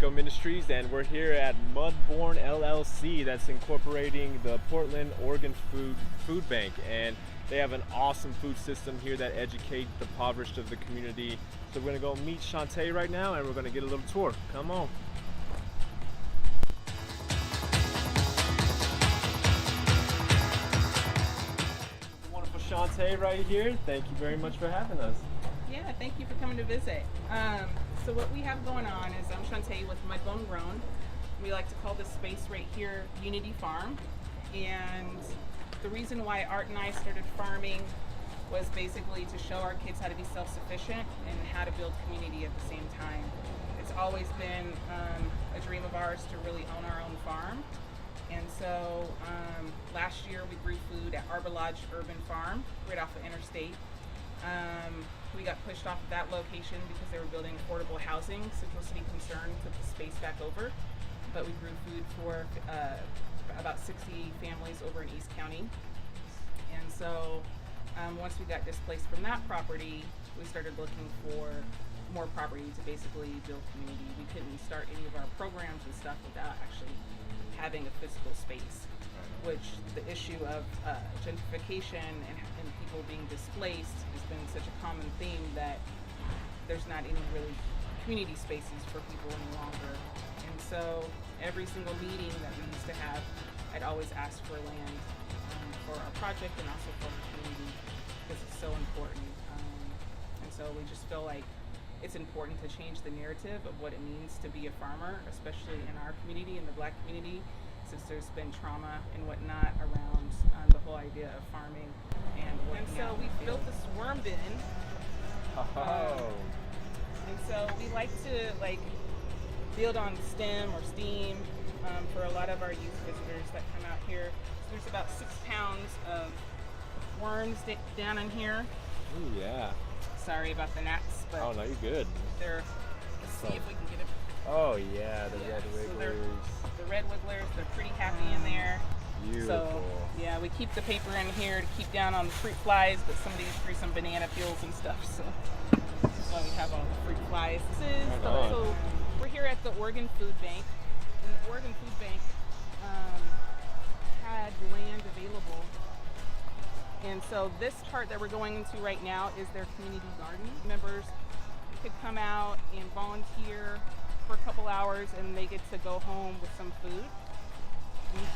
Echo Ministries, and we're here at Mudbone LLC that's incorporating the Portland, Oregon Food Bank, and they have an awesome food system here that educate the impoverished of the community. So we're gonna go meet Shantae right now, and we're gonna get a little tour. Come on. Wonderful Shantae right here. Thank you very much for having us. Yeah, thank you for coming to visit. So what we have going on is I'm Shantae with Mudbone Grown. We like to call this space right here Unity Farm. And the reason why Art and I started farming was basically to show our kids how to be self-sufficient and how to build community at the same time. It's always been a dream of ours to really own our own farm. And so last year we grew food at Arbor Lodge Urban Farm right off the interstate. We got pushed off of that location because they were building affordable housing. Central City Concern took the space back over, but we grew food for about 60 families over in East County. And so once we got displaced from that property, we started looking for more property to basically build community. We couldn't start any of our programs and stuff without actually having a physical space, which the issue of gentrification and people being displaced has been such a common theme that there's not any really community spaces for people any longer. And so every single meeting that we used to have, I'd always ask for land for our project and also for the community because it's so important. And so we just feel like it's important to change the narrative of what it means to be a farmer, especially in our community, in the Black community, since there's been trauma and whatnot around the whole idea of farming and working. And so we built this worm bin. And so we like to build on STEM or STEAM for a lot of our youth visitors that come out here. So there's about 6 pounds of worms down in here. Ooh, yeah. Sorry about the gnats, but oh no, you're good. Let's see if we can get it. Oh yeah, the red wigglers. So the red wigglers, they're pretty happy in there. Beautiful. So yeah, we keep the paper in here to keep down on the fruit flies, but somebody threw some banana peels and stuff, so that's why we have all the fruit flies. So we're here at the Oregon Food Bank, and the Oregon Food Bank had land available. And so this part that we're going into right now is their community garden. Members could come out and volunteer for a couple hours and they get to go home with some food. And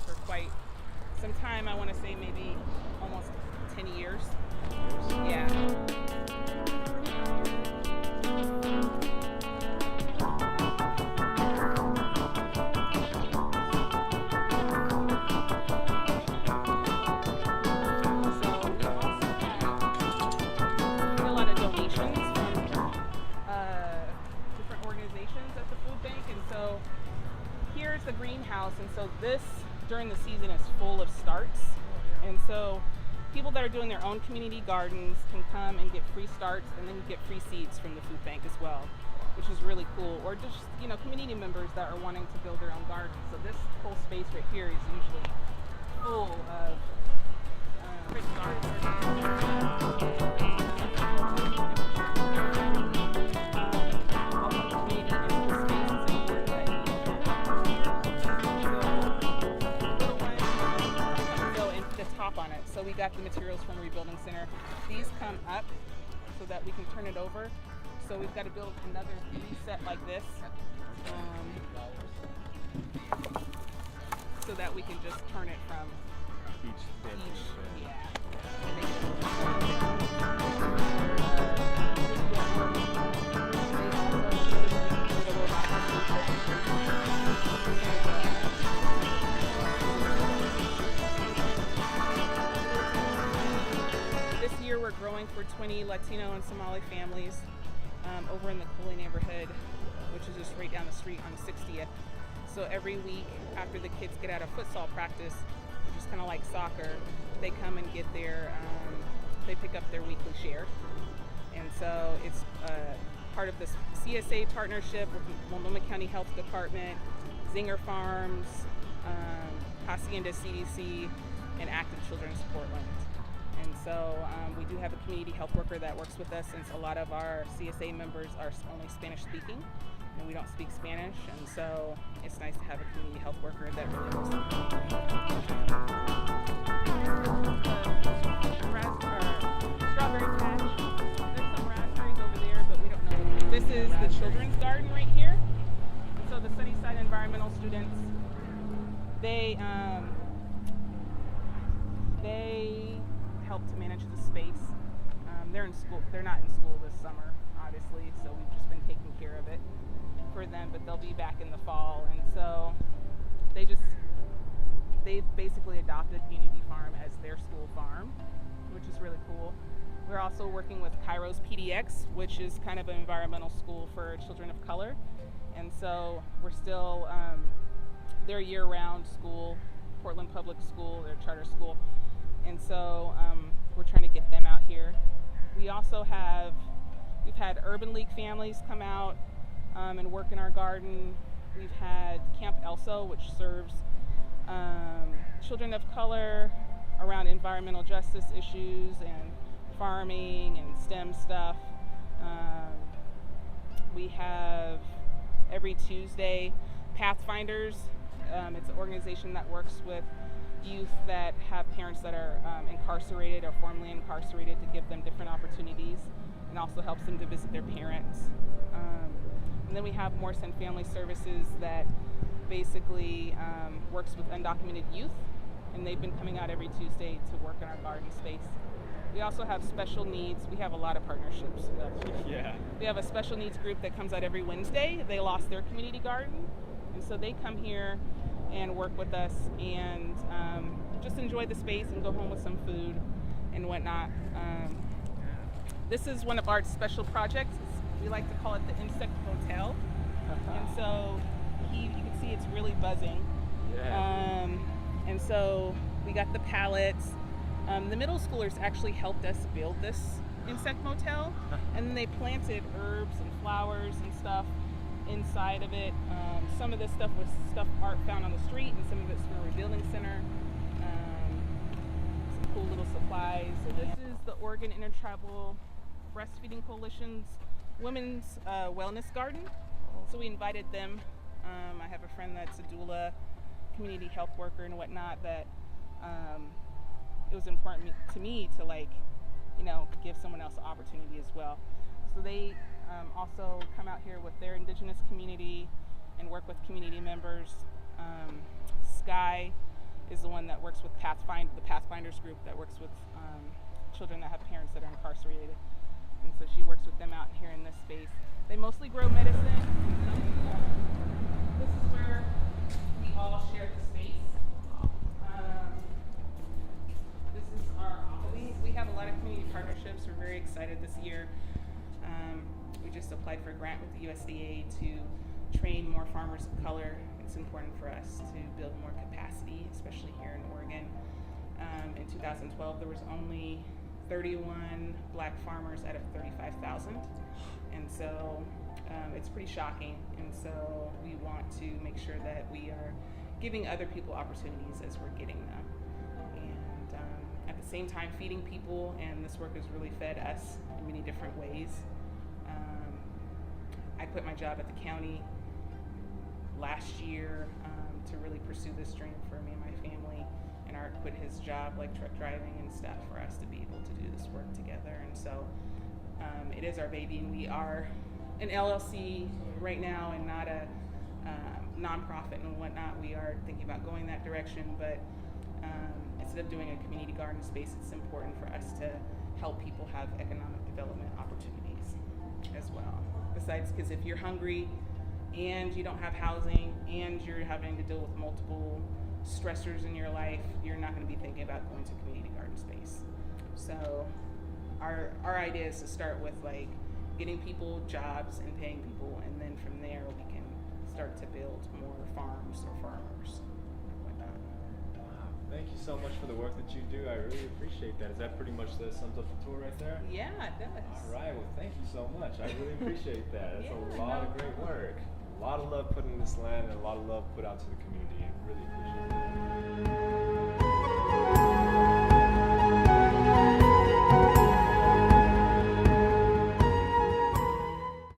for quite some time. I want to say maybe almost 10 years. Yeah. Here's the greenhouse, and so this during the season is full of starts, and so people that are doing their own community gardens can come and get free starts and then get free seeds from the food bank as well, which is really cool. Or just community members that are wanting to build their own gardens. So this whole space right here is usually full of free on it. So we got the materials from Rebuilding Center. These come up so that we can turn it over. So we've got to build another set like this. so that we can just turn it from Each bin. each, yeah. This year we're growing for 20 Latino and Somali families over in the Coley neighborhood, which is just right down the street on 60th. So every week after the kids get out of futsal practice, which is kind of like soccer, they come and get they pick up their weekly share. And so it's part of this CSA partnership with Multnomah County Health Department, Zinger Farms, Hacienda CDC, and Active Children's Portland. And so we do have a community health worker that works with us, since a lot of our CSA members are only Spanish speaking and we don't speak Spanish, and so it's nice to have a community health worker that really works with the strawberry patch. There's some raspberries over there, but we don't know. This is the children's garden right here. And so the Sunnyside environmental students, they help to manage the space. They're in school. They're not in school this summer, obviously, so we've just been taking care of it for them, but they'll be back in the fall. And so they basically adopted Community Farm as their school farm, which is really cool. We're also working with Kairos PDX, which is kind of an environmental school for children of color. And so we're still, they're a year-round school, Portland Public School, they're a charter school. And so we're trying to get them out here. We also we've had Urban League families come out and work in our garden. We've had Camp Elso, which serves children of color around environmental justice issues and farming and STEM stuff. We have every Tuesday Pathfinders. It's an organization that works with youth that have parents that are incarcerated or formerly incarcerated, to give them different opportunities, and also helps them to visit their parents. And then we have Morrison Family Services that basically works with undocumented youth, and they've been coming out every Tuesday to work in our garden space. We also have special needs. We have a lot of partnerships. Yeah. We have a special needs group that comes out every Wednesday. They lost their community garden, and so they come here and work with us and just enjoy the space and go home with some food and whatnot. This is one of our special projects. We like to call it the Insect Hotel. And so you can see it's really buzzing. Yeah. And so we got the pallets. The middle schoolers actually helped us build this insect motel, and then they planted herbs and flowers and stuff inside of it. Some of this stuff was art found on the street, and some of it's from a rebuilding center. Some cool little supplies. So this is the Oregon Intertribal Breastfeeding Coalition's Women's Wellness Garden. So we invited them. I have a friend that's a doula, community health worker and whatnot, that it was important to me to give someone else the opportunity as well. So they also come out here with their indigenous community and work with community members. Sky is the one that works with the Pathfinders group that works with children that have parents that are incarcerated. And so she works with them out here in this space. They mostly grow medicine. This is where we all share the space. This is our office. We have a lot of community partnerships. We're very excited this year. We just applied for a grant with the USDA to train more farmers of color. It's important for us to build more capacity, especially here in Oregon. In 2012, there was only 31 black farmers out of 35,000. And so it's pretty shocking. And so we want to make sure that we are giving other people opportunities as we're getting them. And at the same time, feeding people, and this work has really fed us in many different ways. I quit my job at the county last year to really pursue this dream for me and my family, and Art quit his job, like truck driving and stuff, for us to be able to do this work together. And so it is our baby, and we are an LLC right now and not a nonprofit and whatnot, we are thinking about going that direction, but instead of doing a community garden space, it's important for us to help people have economic development opportunities as well. Besides, because if you're hungry and you don't have housing and you're having to deal with multiple stressors in your life, you're not going to be thinking about going to community garden space. So our idea is to start with like getting people jobs and paying people, and then from there we can start to build more farms or farmers and whatnot. Wow, thank you so much for the work that you do. I really appreciate that. Is that pretty much that sums up the tour right there? Yeah, it does. All right, well thank you so much. I really appreciate that. That's a Yeah, lot no of great problem. work. A lot of love put in this land and a lot of love put out to the community, and really appreciate it.